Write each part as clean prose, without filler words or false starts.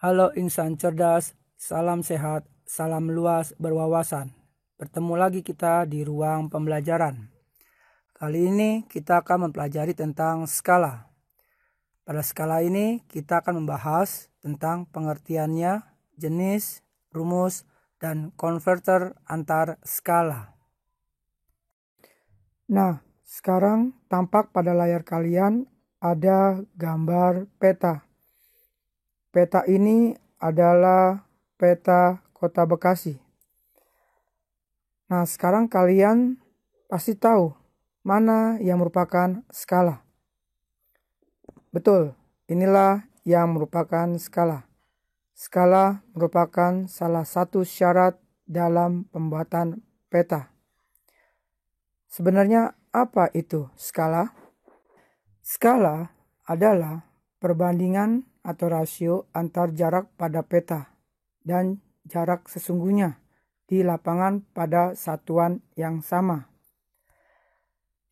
Halo insan cerdas, salam sehat, salam luas berwawasan. Bertemu lagi kita di ruang pembelajaran. Kali ini kita akan mempelajari tentang skala. Pada skala ini kita akan membahas tentang pengertiannya, jenis, rumus, dan konverter antar skala. Nah, sekarang tampak pada layar kalian ada gambar peta. Peta ini adalah peta Kota Bekasi. Nah, sekarang kalian pasti tahu mana yang merupakan skala. Betul, inilah yang merupakan skala. Skala merupakan salah satu syarat dalam pembuatan peta. Sebenarnya apa itu skala? Skala adalah perbandingan atau rasio antar jarak pada peta dan jarak sesungguhnya di lapangan pada satuan yang sama.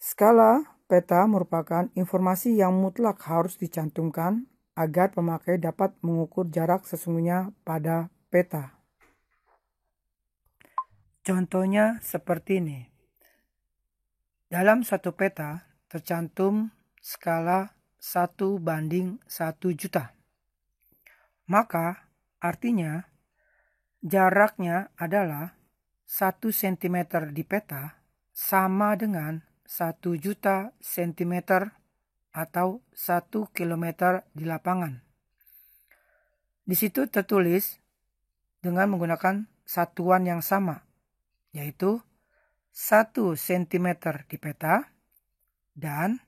Skala peta merupakan informasi yang mutlak harus dicantumkan agar pemakai dapat mengukur jarak sesungguhnya pada peta. Contohnya seperti ini. Dalam satu peta tercantum skala 1:1 juta. Maka artinya jaraknya adalah 1 cm di peta sama dengan 1 juta cm atau 1 km di lapangan. Di situ tertulis dengan menggunakan satuan yang sama, yaitu 1 cm di peta dan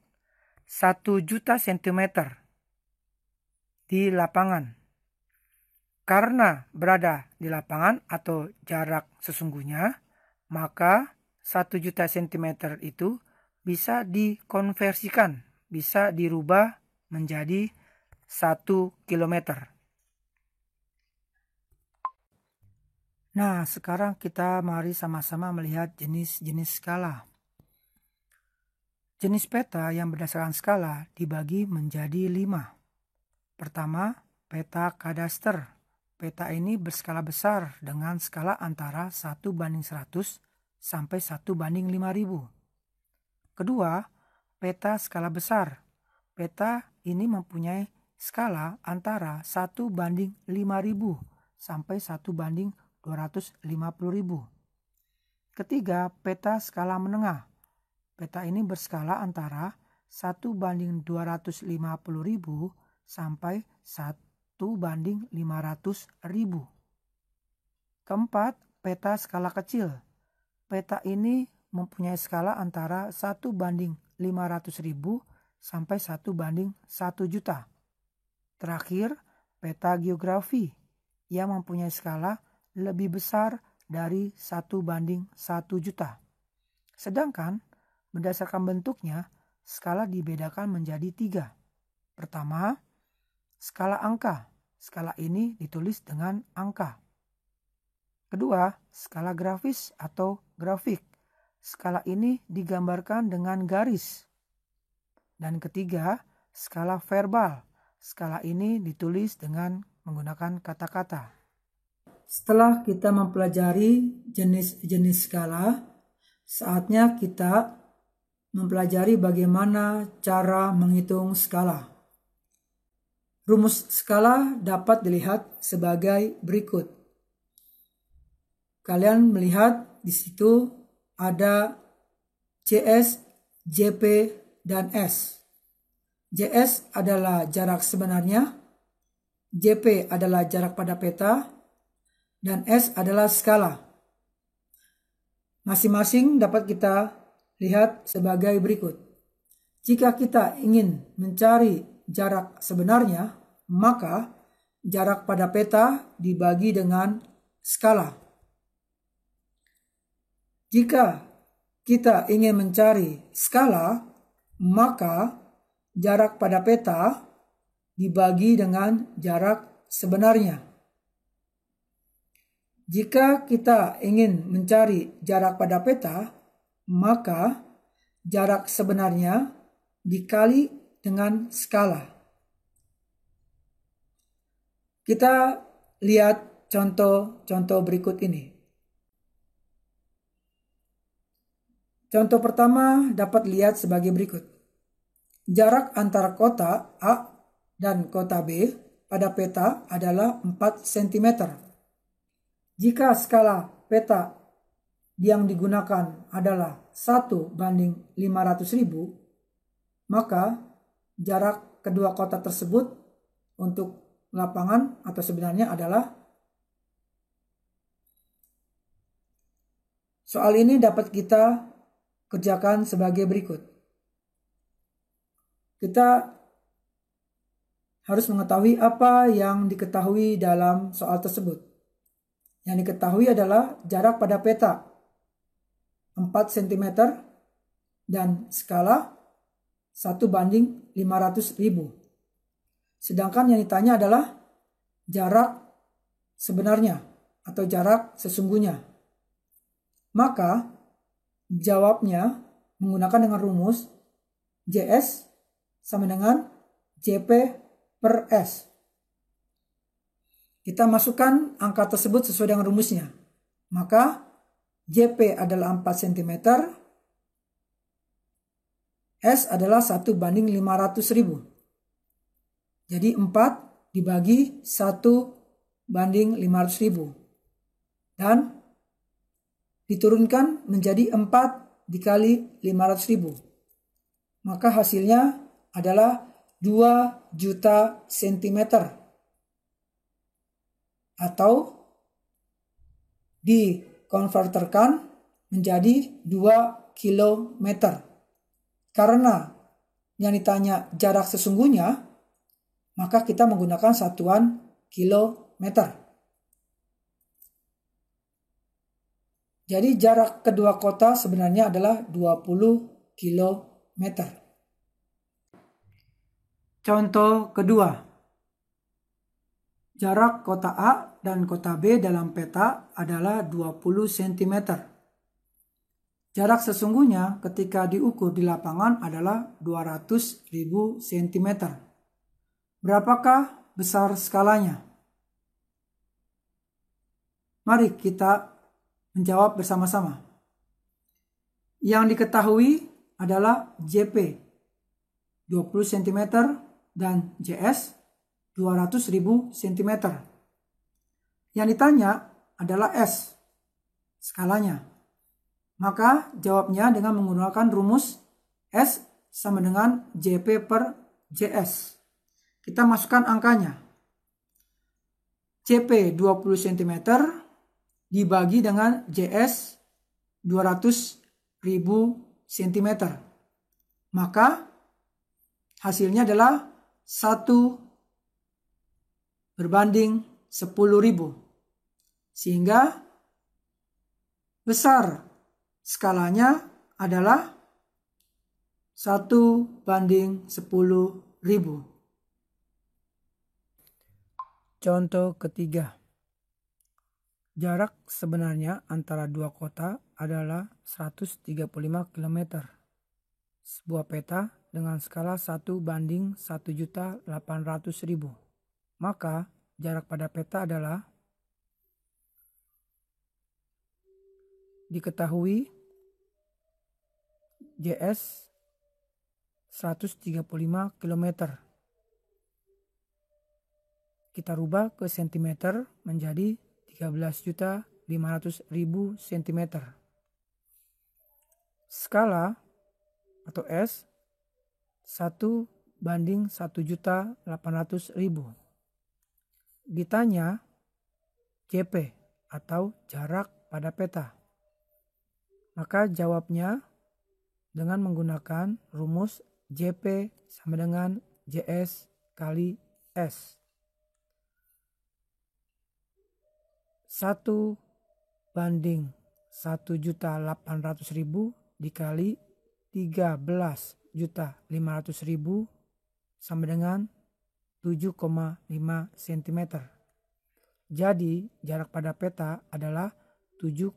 1 juta cm di lapangan. Karena berada di lapangan atau jarak sesungguhnya, maka 1 juta cm itu bisa dikonversikan, bisa dirubah menjadi 1 kilometer. Nah, sekarang kita mari sama-sama melihat jenis-jenis skala. Jenis peta yang berdasarkan skala dibagi menjadi 5. Pertama, peta kadaster. Peta ini berskala besar dengan skala antara 1:100 sampai 1:5000. Kedua, peta skala besar. Peta ini mempunyai skala antara 1:5000 sampai 1:250.000. Ketiga, peta skala menengah. Peta ini berskala antara 1:250.000 sampai 1:500.000. Keempat, peta skala kecil. Peta ini mempunyai skala antara 1:500.000 sampai 1:1 juta. Terakhir, peta geografi yang mempunyai skala lebih besar dari 1:1 juta. Sedangkan berdasarkan bentuknya, skala dibedakan menjadi 3. Pertama, skala angka. Skala ini ditulis dengan angka. Kedua, skala grafis atau grafik. Skala ini digambarkan dengan garis. Dan ketiga, skala verbal. Skala ini ditulis dengan menggunakan kata-kata. Setelah kita mempelajari jenis-jenis skala, saatnya kita mempelajari bagaimana cara menghitung skala. Rumus skala dapat dilihat sebagai berikut. Kalian melihat di situ ada JS, JP, dan S. JS adalah jarak sebenarnya, JP adalah jarak pada peta, dan S adalah skala. Masing-masing dapat kita lihat sebagai berikut. Jika kita ingin mencari jarak sebenarnya, maka jarak pada peta dibagi dengan skala. Jika kita ingin mencari skala, maka jarak pada peta dibagi dengan jarak sebenarnya. Jika kita ingin mencari jarak pada peta, maka jarak sebenarnya dikali dengan skala. Kita lihat contoh-contoh berikut ini. Contoh pertama dapat lihat sebagai berikut. Jarak antara kota A dan kota B pada peta adalah 4 cm. Jika skala peta yang digunakan adalah 1:500.000, maka jarak kedua kota tersebut untuk lapangan atau sebenarnya adalah, soal ini dapat kita kerjakan sebagai berikut. Kita harus mengetahui apa yang diketahui dalam soal tersebut. Yang diketahui adalah jarak pada peta 4 cm dan skala 1:500.000. Sedangkan yang ditanya adalah jarak sebenarnya atau jarak sesungguhnya. Maka jawabnya menggunakan dengan rumus JS sama dengan JP per S. Kita masukkan angka tersebut sesuai dengan rumusnya. Maka JP adalah 4 cm, S adalah 1:500.000. Jadi 4 dibagi 1:500.000. Dan diturunkan menjadi 4 dikali 500.000. Maka hasilnya adalah 2 juta cm. Atau dikonverterkan menjadi 2 kilometer. Karena yang ditanya jarak sesungguhnya, maka kita menggunakan satuan kilometer. Jadi jarak kedua kota sebenarnya adalah 20 kilometer. Contoh kedua. Jarak kota A dan kota B dalam peta adalah 20 cm. Jarak sesungguhnya ketika diukur di lapangan adalah 200.000 cm. Berapakah besar skalanya? Mari kita menjawab bersama-sama. Yang diketahui adalah JP 20 cm dan JS 200.000 cm. Yang ditanya adalah S, skalanya. Maka jawabnya dengan menggunakan rumus S sama dengan JP per JS. Kita masukkan angkanya. CP 20 cm dibagi dengan JS 200.000 cm. Maka hasilnya adalah 1:10.000. Sehingga besar skalanya adalah 1:10.000. Contoh ketiga. Jarak sebenarnya antara dua kota adalah 135 km. Sebuah peta dengan skala 1:1.800.000. Maka jarak pada peta adalah diketahui JS 135 km. Kita rubah ke cm menjadi 13.500.000 cm. Skala atau S 1:1.800.000. Ditanya JP atau jarak pada peta. Maka jawabnya dengan menggunakan rumus JP sama dengan JS kali S. 1:1.800.000 dikali 13.500.000 sama dengan 7,5 cm. Jadi jarak pada peta adalah 7,5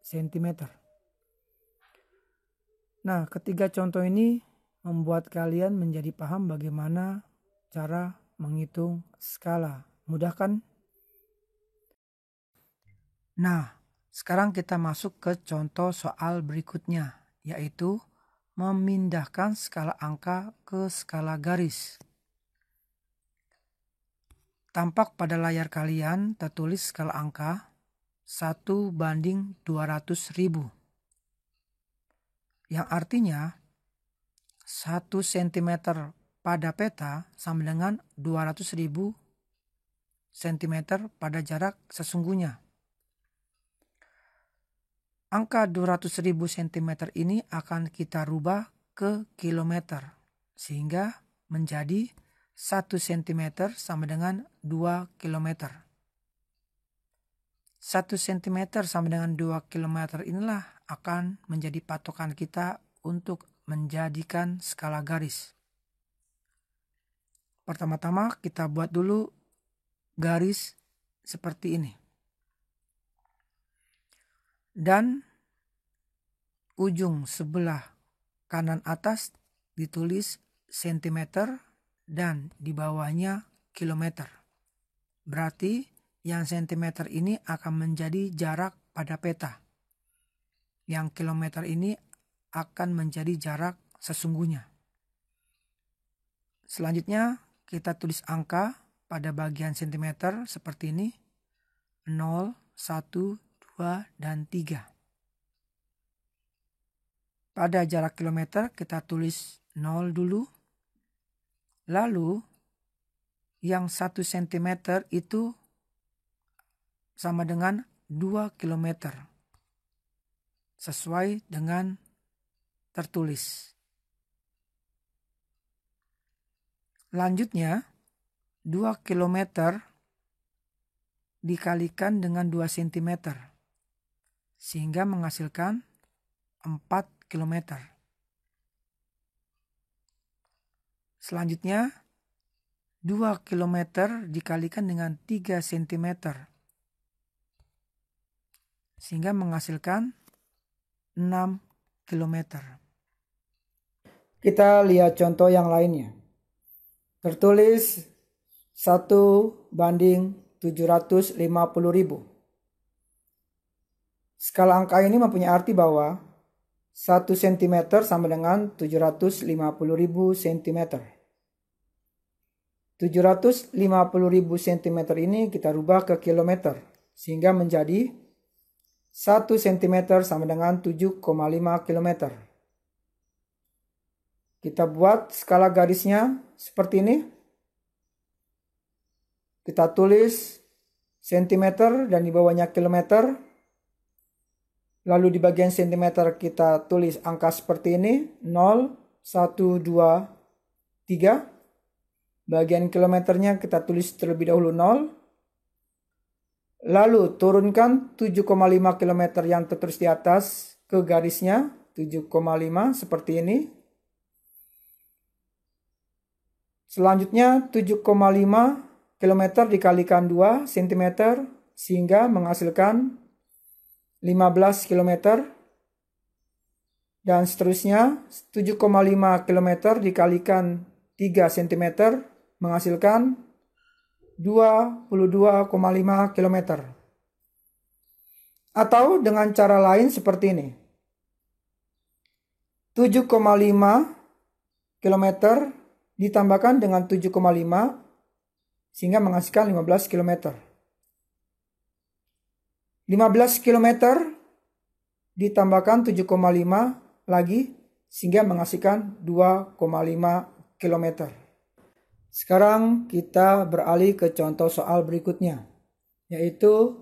cm. Nah, ketiga contoh ini membuat kalian menjadi paham bagaimana cara menghitung skala Mudah kan? Nah, sekarang kita masuk ke contoh soal berikutnya, yaitu memindahkan skala angka ke skala garis. Tampak pada layar kalian tertulis skala angka 1:200.000. Yang artinya 1 cm pada peta sama dengan 200.000 cm pada jarak sesungguhnya. Angka 200.000 cm ini akan kita rubah ke kilometer, sehingga menjadi 1 cm sama dengan 2 km. 1 cm sama dengan 2 km inilah akan menjadi patokan kita untuk menjadikan skala garis. Pertama-tama kita buat dulu garis seperti ini. Dan ujung sebelah kanan atas ditulis cm dan di bawahnya kilometer. Berarti yang cm ini akan menjadi jarak pada peta. Yang kilometer ini akan menjadi jarak sesungguhnya. Selanjutnya kita tulis angka pada bagian cm seperti ini. 0, 1, 2, dan 3. Pada jarak kilometer kita tulis 0 dulu. Lalu yang 1 cm itu sama dengan 2 km. Sesuai dengan tertulis. Lanjutnya 2 km dikalikan dengan 2 cm. Sehingga menghasilkan 4 km. Selanjutnya 2 km dikalikan dengan 3 cm. Sehingga menghasilkan 6 km. Kita lihat contoh yang lainnya. Tertulis 1:750.000. Skala angka ini mempunyai arti bahwa 1 cm sama dengan 750.000 cm. 750.000 cm ini kita rubah ke kilometer. Sehingga menjadi 1 cm sama dengan 7,5 km. Kita buat skala garisnya seperti ini. Kita tulis cm dan di bawahnya kilometer. Lalu di bagian cm kita tulis angka seperti ini. 0, 1, 2, 3. Bagian kilometernya kita tulis terlebih dahulu 0. Lalu turunkan 7,5 km yang tertulis di atas ke garisnya. 7,5 seperti ini. Selanjutnya 7,5 km dikalikan 2 cm sehingga menghasilkan 15 km. Dan seterusnya 7,5 km dikalikan 3 cm menghasilkan 22,5 km. Atau dengan cara lain seperti ini. 7,5 km ditambahkan dengan 7,5 sehingga menghasilkan 15 km. 15 km ditambahkan 7,5 lagi sehingga menghasilkan 2,5 km. Sekarang kita beralih ke contoh soal berikutnya, yaitu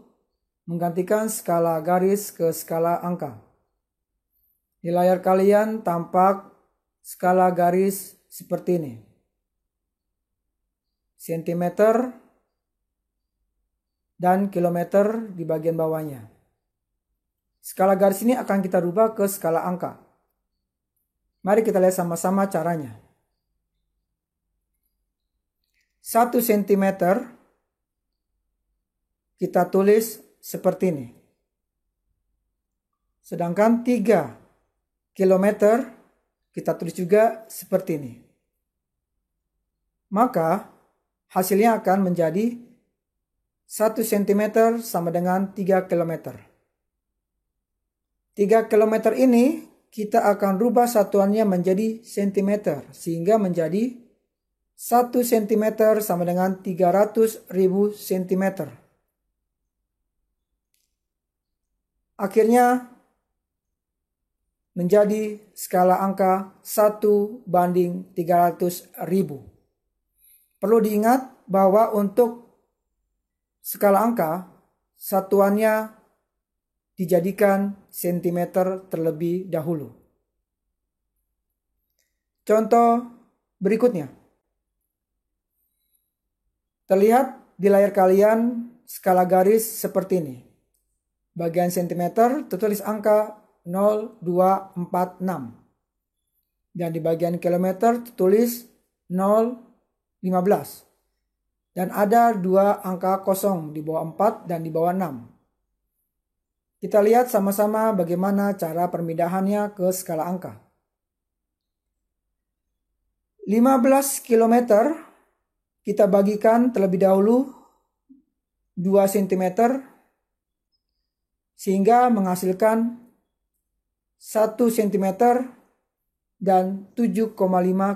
menggantikan skala garis ke skala angka. Di layar kalian tampak skala garis seperti ini. Sentimeter dan kilometer di bagian bawahnya. Skala garis ini akan kita rubah ke skala angka. Mari kita lihat sama-sama caranya. 1 cm kita tulis seperti ini. Sedangkan 3 km kita tulis juga seperti ini. Maka hasilnya akan menjadi 1 cm sama dengan 3 km. 3 km ini kita akan rubah satuannya menjadi cm, sehingga menjadi 1 cm sama dengan 300.000 cm. Akhirnya menjadi skala angka 1:300.000. Perlu diingat bahwa untuk skala angka satuannya dijadikan cm terlebih dahulu. Contoh berikutnya. Terlihat di layar kalian skala garis seperti ini. Bagian cm tertulis angka 0246. Dan di bagian kilometer tertulis 015. Dan ada dua angka kosong di bawah 4 dan di bawah 6. Kita lihat sama-sama bagaimana cara perpindahannya ke skala angka. 15 km kita bagikan terlebih dahulu 2 cm sehingga menghasilkan 1 cm dan 7,5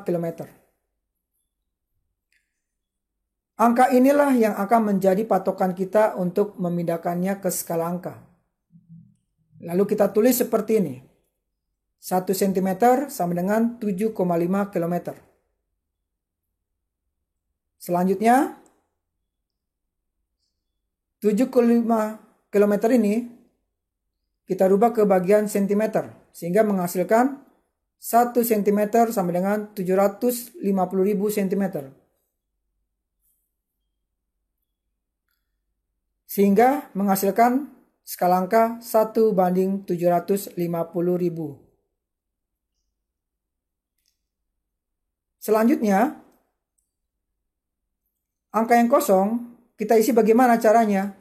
km. Angka inilah yang akan menjadi patokan kita untuk memindahkannya ke skala angka. Lalu kita tulis seperti ini. 1 cm sama dengan 7,5 km. Selanjutnya 7,5 km ini kita rubah ke bagian cm sehingga menghasilkan 1 cm sama dengan 750.000 cm. Sehingga menghasilkan skala angka 1:750.000. Selanjutnya, angka yang kosong kita isi bagaimana caranya?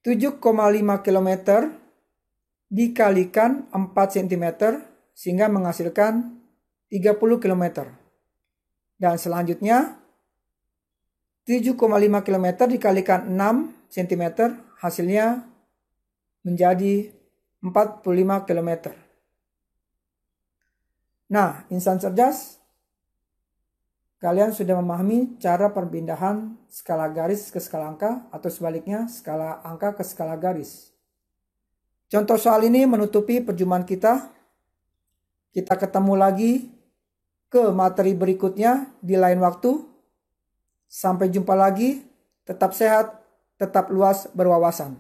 7,5 km dikalikan 4 cm sehingga menghasilkan 30 km. Dan selanjutnya 7,5 km dikalikan 6 cm hasilnya menjadi 45 km. Nah, insan cerdas, kalian sudah memahami cara perpindahan skala garis ke skala angka atau sebaliknya skala angka ke skala garis. Contoh soal ini menutupi perjumpaan kita. Kita ketemu lagi ke materi berikutnya di lain waktu. Sampai jumpa lagi. Tetap sehat, tetap luas berwawasan.